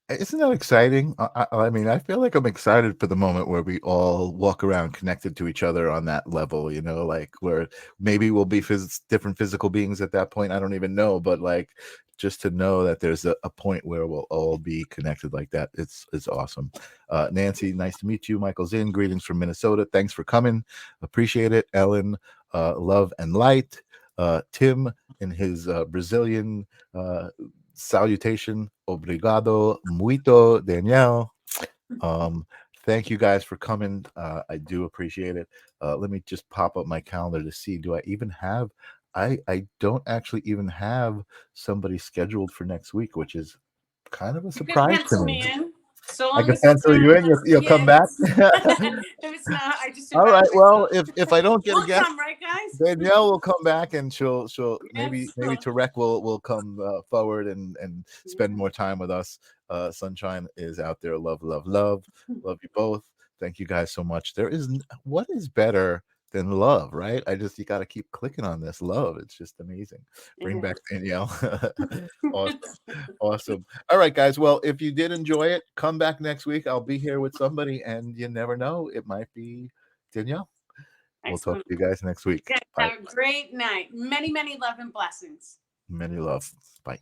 Isn't that exciting? I mean, I feel like I'm excited for the moment where we all walk around connected to each other on that level, you know, like where maybe we'll be different physical beings at that point. I don't even know, but like just to know that there's a point where we'll all be connected like that. It's awesome. Nancy, nice to meet you. Michael Zinn, greetings from Minnesota. Thanks for coming. Appreciate it. Ellen, love and light. Tim in his Brazilian salutation, obrigado muito, Danielle. Thank you guys for coming. I do appreciate it. Let me just pop up my calendar to see, do I even have, I don't actually even have somebody scheduled for next week, which is kind of a surprise to me. So I can pencil you in. You'll come back. If it's not, I just all right. Well, if I don't get we'll a guest, come, right, guys? Danielle will come back and she'll maybe Yes. Tarek will come forward and spend more time with us. Sunshine is out there. Love you both. Thank you guys so much. There is what is better than love, right? You got to keep clicking on this love. It's just amazing. Bring back Danielle. Awesome. All right, guys. Well, if you did enjoy it, come back next week. I'll be here with somebody, and you never know, it might be Danielle. We'll talk to you guys next week. Have a great night. Many, many love and blessings. Many love. Bye.